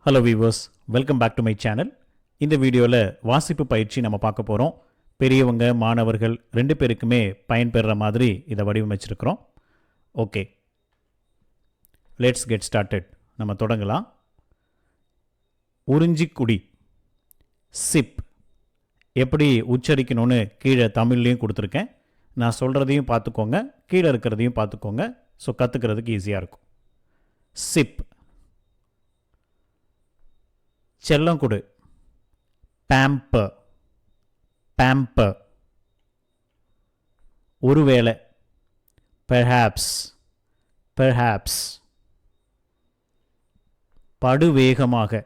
Hello viewers, welcome back to my channel. இந்த வீடியோவில் வாசிப்பு பயிற்சி நம்ம பார்க்க போகிறோம். பெரியவங்க மாணவர்கள் 2 பேருக்குமே பயன்பெறுற மாதிரி இதை வடிவமைச்சிருக்கிறோம். Okay, let's get started. நம்ம தொடங்கலாம். உறிஞ்சிக்குடி, சிப் எப்படி உச்சரிக்கணும்னு கீழே தமிழ்லையும் கொடுத்துருக்கேன். நான் சொல்கிறதையும் பார்த்துக்கோங்க, கீழே இருக்கிறதையும் பார்த்துக்கோங்க. ஸோ கற்றுக்கிறதுக்கு ஈஸியாக இருக்கும். சிப். செல்லங்குடு, பேம்பர், பேம்பர். ஒருவேளை, பெர்ஹாப்ஸ், பெர்ஹாப்ஸ். படுவேகமாக,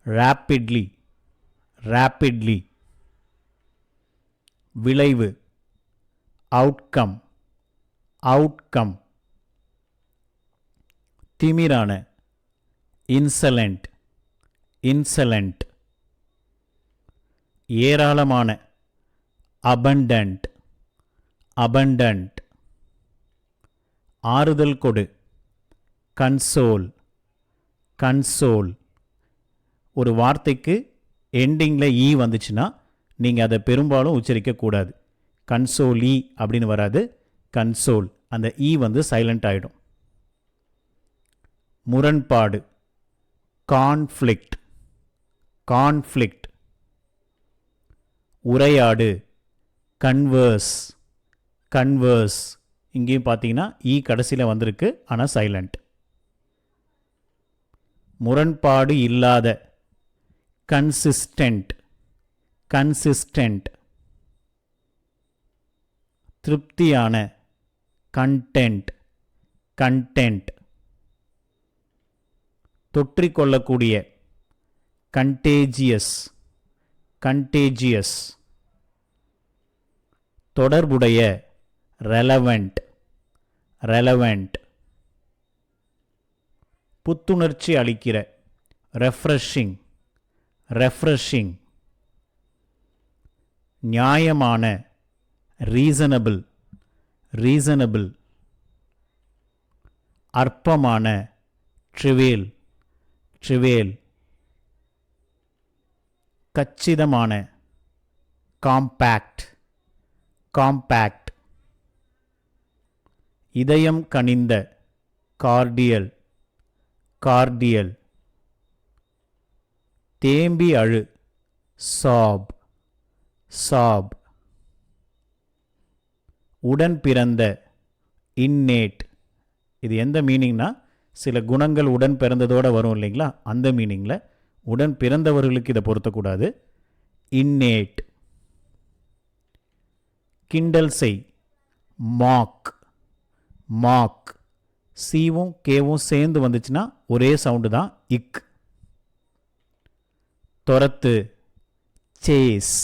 ராப்பிட்லி, ராப்பிட்லி. விளைவு, அவுட்கம், அவுட்கம். திமிரான, இன்சலண்ட், இன்சலண்ட். ஏராளமான, abundant, abundant. ஆறுதல் கொடு, கன்சோல், கன்சோல். ஒரு வார்த்தைக்கு எண்டிங்கில் ஈ வந்துச்சுன்னா நீங்கள் அதை பெரும்பாலும் உச்சரிக்கக்கூடாது. கன்சோலி அப்படின்னு வராது, கன்சோல். அந்த ஈ வந்து சைலண்ட் ஆகிடும். முரண்பாடு, கான்ஃப்ளிக்ட், கான்ஃப்ளிக்ட். உரையாடு, கன்வர்ஸ், கன்வர்ஸ். இங்கேயும் பார்த்தீங்கன்னா ஈ கடைசியில் வந்திருக்கு, ஆனால் சைலண்ட். முரண்பாடு இல்லாத, கன்சிஸ்டன்ட், கன்சிஸ்டன்ட். திருப்தியான, கண்டென்ட், கண்டென்ட். தொற்றிக்கொள்ளக்கூடிய, கண்டேஜியஸ், கண்டேஜியஸ். தொடர்புடைய, ரெலவெண்ட், ரெலவெண்ட். புத்துணர்ச்சி அளிக்கிற, ரெஃப்ரெஷிங், ரெஃப்ரெஷிங். நியாயமான, ரீசனபிள், ரீசனபிள். அற்பமான, ட்ரிவேல், ட்ரிவேல். கச்சிதமான, காம்பேக்ட், காம்பேக்ட். இதயம் கனிந்த, கார்டியல், கார்டியல். தேம்பி அழு, சாப், சாப். உடன் பிறந்த, இன்னேட். இது எந்த மீனிங்னா, சில குணங்கள் உடன் பிறந்ததோடு வரும் இல்லைங்களா, அந்த மீனிங்கில். உடன் பிறந்தவர்களுக்கு இதை பொருத்தக்கூடாது. இன்னேட். கிண்டல் செய், மாக், மாக். சீவும் கேவும் சேர்ந்து வந்துச்சுன்னா ஒரே சவுண்டு தான், இக். துரத்து, சேஸ்,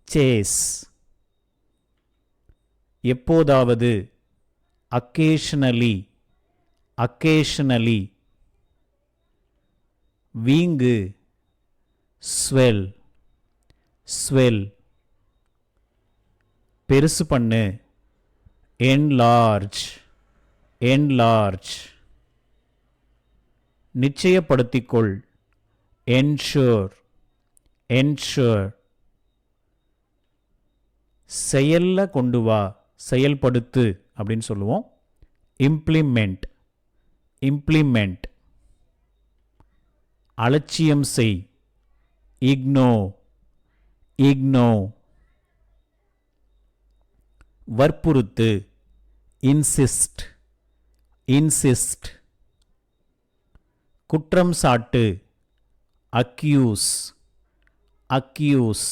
சேஸ். எப்போதாவது, அக்கேஷனலி, அக்கேஷனலி. வீங்கு, ஸ்வெல், ஸ்வெல். பெருசு பண்ணு, என்லார்ஜ், என்லார்ஜ். நிச்சயப்படுத்திக்கொள், என்ஷூர், என்ஷூர். செயல்ல கொண்டு வா, செயல்படுத்து அப்படின்னு சொல்லுவோம். Implement, implement. அலட்சியம் செய், இக்னோ, இக்னோ. வற்புறுத்து, இன்சிஸ்ட், இன்சிஸ்ட். குற்றம் சாட்டு, அக்யூஸ், அக்யூஸ்.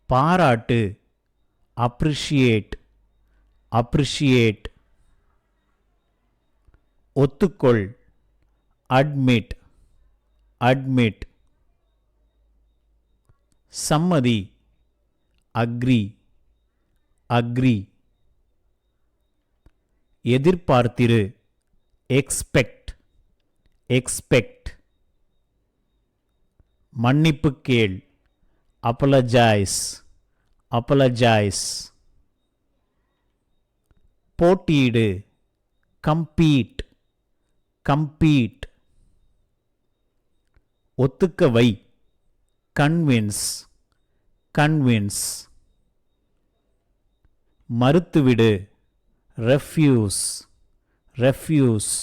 பாராட்டு, அப்ரிஷியேட், அப்ரிஷியேட். ஒத்துக்கொள், அட்மிட், அட்மிட். சம்மதி, அக்ரி, அக்ரி. எதிர்பார்த்திரு, எக்ஸ்பெக்ட், எக்ஸ்பெக்ட். மன்னிப்பு கேள், apologize, apologize. போட்டியிடு, compete, compete. ஒத்துக்க வை, கன்வின்ஸ், கன்வின்ஸ். மறுத்துவிடு, ரெஃப்யூஸ், ரெஃப்யூஸ்.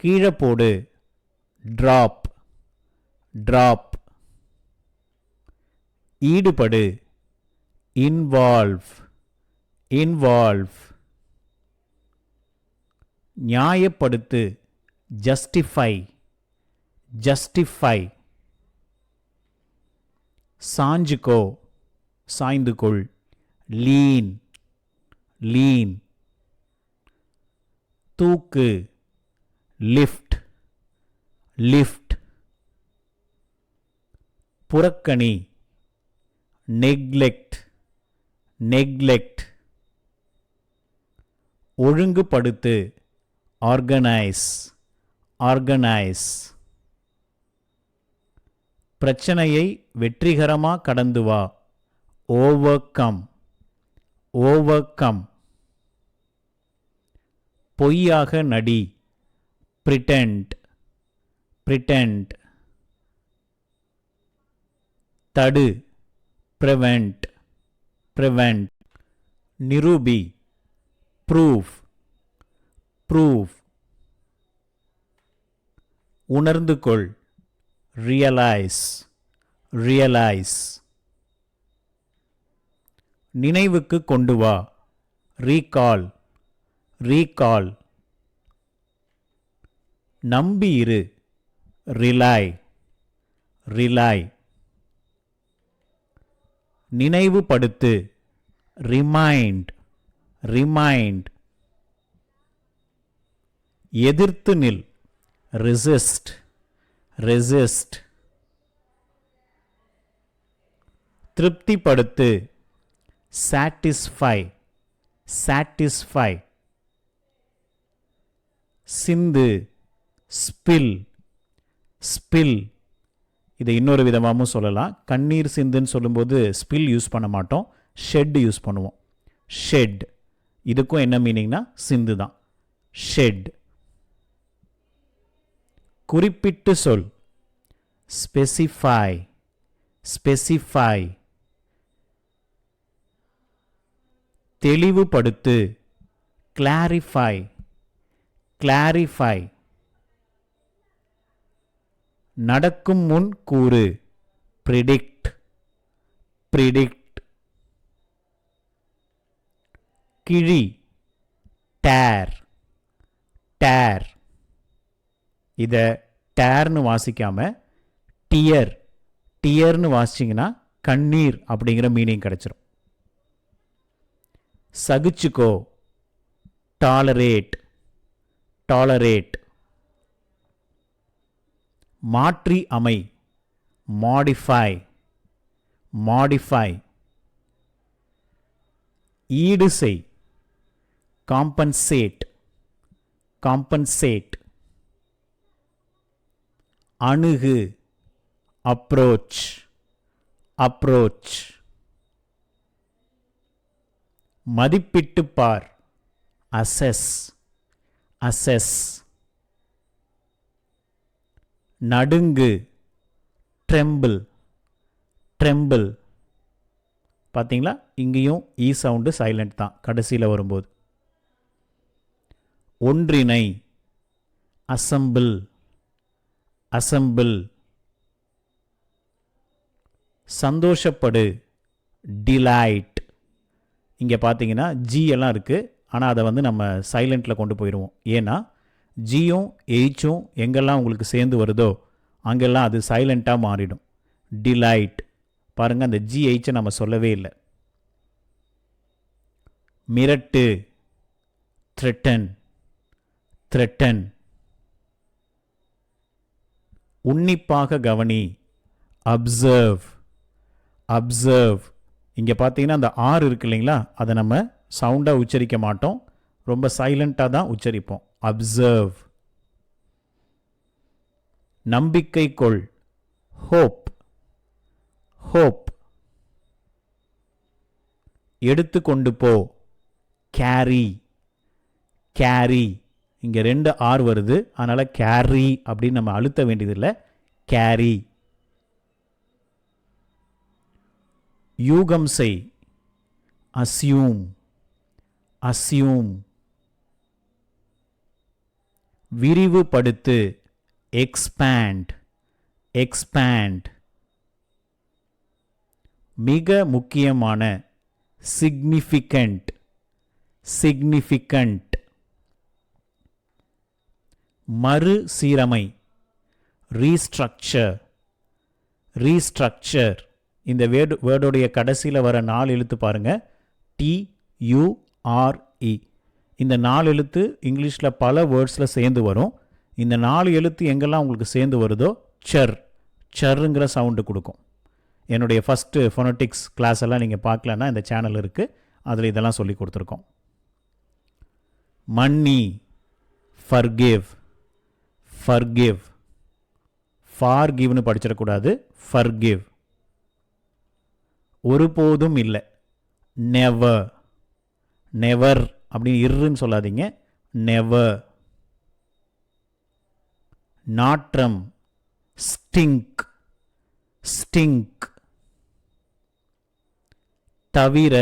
கீழே போடு, ட்ராப், ட்ராப். ஈடுபடு, இன்வால்வ், இன்வால்வ். நியாயப்படுத்து, ஜஸ்டிஃபை, ஜஸ்டிஃபை. சாஞ்சுக்கோ, சாய்ந்து கொள், லீன், லீன். தூக்கு, லிஃப்ட், லிஃப்ட். புறக்கணி, நெக்லெக்ட், நெக்லெக்ட். ஒழுங்குபடுத்து, ஆர்கனைஸ், ஆர்கனைஸ். பிரச்சனையை வெற்றிகரமா கடந்து வா, ஓவர்கம், ஓவர்கம். பொய்யாக நடி, பிரிட்டெண்ட், பிரிட்டெண்ட். தடு, prevent, prevent. நிரூபி, prove, prove. உணர்ந்து கொள், realize, realize. நினைவுக்கு கொண்டு வா, recall, recall. நம்பியிரு, rely, rely. நினைவுபடுத்து, ரிமைண்ட், ரிமைண்ட். எதிர்த்து நில், ரெசிஸ்ட், ரெசிஸ்ட். திருப்திப்படுத்து, சாட்டிஸ்ஃபை, சாட்டிஸ்ஃபை. சிந்து, ஸ்பில், ஸ்பில். இதை இன்னொரு விதமாகவும் சொல்லலாம். கண்ணீர் சிந்துன்னு சொல்லும்போது ஸ்பில் யூஸ் பண்ண மாட்டோம், ஷெட் யூஸ் பண்ணுவோம். ஷெட், இதுக்கும் என்ன மீனிங்னா சிந்து தான், ஷெட். குறிப்பிட்டு சொல், ஸ்பெசிஃபை, ஸ்பெசிஃபை. தெளிவுபடுத்து, கிளாரிஃபை, கிளாரிஃபை. நடக்கும் முன் கூறு, predict, predict. கிழி, tear, tear. இத டேர்னு வாசிக்காம டியர், டியர்னு வாசிச்சிங்கன்னா கண்ணீர் அப்படிங்கிற மீனிங் கிடைச்சிரும். சகிச்சுக்கோ, டாலரேட், டாலரேட். மாற்றி அமை, மாடிஃபை, மாடிஃபை. ஈடு செய், காம்பன்சேட், காம்பன்சேட். அணுகு, அப்ரோச், அப்ரோச். மதிப்பிட்டு பார், அசஸ், அசஸ். நடுங்கு, ட்ரெம்பிள், ட்ரெம்பிள். பார்த்தீங்களா, இங்கேயும் ஈ சவுண்டு சைலண்ட் தான் கடைசியில் வரும்போது. ஒன்றிணை, அசம்பிள், அசம்பிள். சந்தோஷப்படு, டிலைட். இங்கே பார்த்தீங்கன்னா ஜி எல்லாம் இருக்குது, ஆனால் அதை வந்து நம்ம சைலண்டில் கொண்டு போயிடுவோம். ஏன்னா ஜியும் எயிச்சும் எங்கெல்லாம் உங்களுக்கு சேர்ந்து வருதோ அங்கெல்லாம் அது சைலண்ட்டாக மாறிடும். டிலைட் பாருங்கள், அந்த ஜிஹெச்சை நம்ம சொல்லவே இல்லை. மிரட்டு, த்ரெட்டன், த்ரெட்டன். உன்னிப்பாக கவனி, அப்சர்வ், அப்சர்வ். இங்கே பார்த்தீங்கன்னா அந்த ஆர் இருக்கு இல்லைங்களா, அதை நம்ம சவுண்டாக உச்சரிக்க மாட்டோம், ரொம்ப சைலண்ட்டாக தான் உச்சரிப்போம். அப்சர்வ். நம்பிக்கை கொள், ஹோப், ஹோப். எடுத்து கொண்டு போ, கேரி, கேரி. இங்கே 2 ஆர் வருது, அதனால் கேரி அப்படின்னு நம்ம அழுத்த வேண்டியதில்லை, கேரி. யூகம் செய், அஸ்யூம், அஸ்யூம். விரிவுபடுத்து, எக்ஸ்பேண்ட், எக்ஸ்பேண்ட். மிக முக்கியமான, சிக்னிஃபிகண்ட், சிக்னிஃபிகண்ட். மறுசீரமை, ரீஸ்ட்ரக்சர், ரீஸ்ட்ரக்சர். இந்த வேர்டுடைய கடைசியில் வர 4 எழுத்து பாருங்க, TURE. இந்த 4 எழுத்து இங்கிலீஷில் பல வேர்ட்ஸில் சேர்ந்து வரும். இந்த 4 எழுத்து எங்கெல்லாம் உங்களுக்கு சேர்ந்து வருதோ சர்ங்கிற சவுண்டு கொடுக்கும். என்னுடைய ஃபஸ்ட்டு ஃபோனட்டிக்ஸ் கிளாஸ் எல்லாம் நீங்கள் பார்க்கலன்னா இந்த சேனல் இருக்குது, அதில் இதெல்லாம் சொல்லி கொடுத்துருக்கோம். மன்னி, ஃபர்கிவ், ஃபர்கிவ். ஃபார்கிவ்னு படிச்சிடக்கூடாது, ஃபர்கிவ். ஒருபோதும் இல்லை, நெவர், நெவர் அப்படின்னு இருன்னு சொல்லாதீங்க, நெவர். நாற்றம், ஸ்டிங்க், ஸ்டிங்க். தவிர,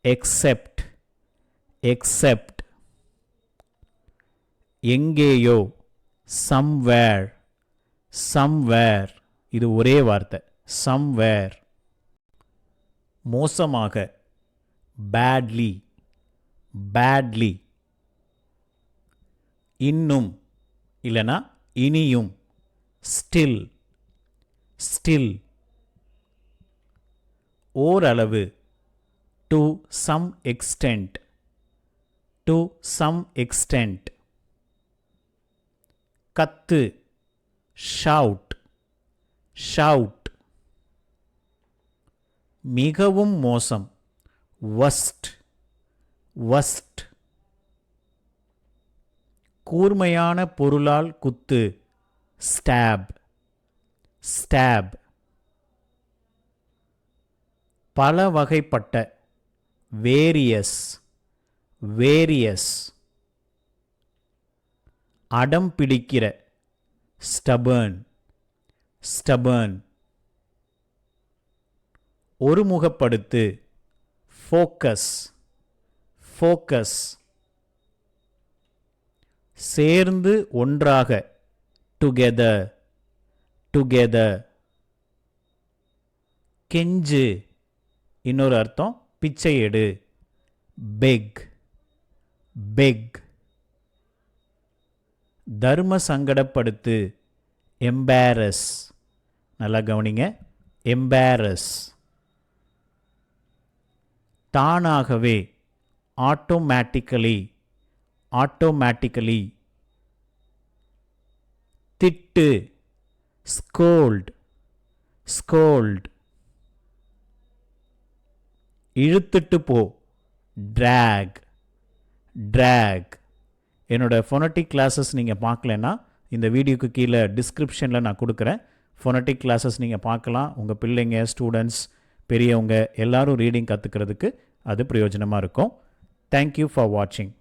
எக்ஸெப்ட், எக்ஸெப்ட். எங்கேயோ, சம்வேர், சம்வேர். இது ஒரே வார்த்தை, சம்வேர். மோசமாக, பேட்லி, பேட்லி. இன்னும் இல்லைனா இனியும், ஸ்டில், ஸ்டில். ஓரளவு, to some extent, to some extent. கத்து, ஷவுட், ஷவுட். மிகவும் மோசம், worst, worst. கூர்மையான பொருளால் குத்து, stab, stab. பல வகைப்பட்ட, various, various. அடம் பிடிக்கிற, stubborn, stubborn. ஒருமுகப்படுத்து, ஃபோக்கஸ், ஃபோக்கஸ். சேர்ந்து ஒன்றாக, டுகெதர், டுகெதர். கெஞ்சு, இன்னொரு அர்த்தம் பிச்சை எடு, பெக், பெக். தர்ம சங்கடப்படுத்து, எம்பாரஸ். நல்லா கவனிங்க, எம்பாரஸ். தானாகவே, ஆட்டோமேட்டிக்கலி, ஆட்டோமேட்டிக்கலி. திட்டு, ஸ்கோல்ட், ஸ்கோல்ட். இழுத்துட்டு போ, ட்ராக், ட்ராக். என்னோட ஃபோனட்டிக் கிளாஸஸ் நீங்கள் பார்க்கலன்னா இந்த வீடியோக்கு கீழே டிஸ்கிரிப்ஷனில் நான் கொடுக்குறேன். ஃபோனட்டிக் கிளாஸஸ் நீங்கள் பார்க்கலாம். உங்கள் பிள்ளைங்க, ஸ்டூடெண்ட்ஸ், பெரியவங்க எல்லாரும் ரீடிங் கற்றுக்கிறதுக்கு அது பிரயோஜனமாக இருக்கும். தேங்க்யூ ஃபார் வாட்சிங்.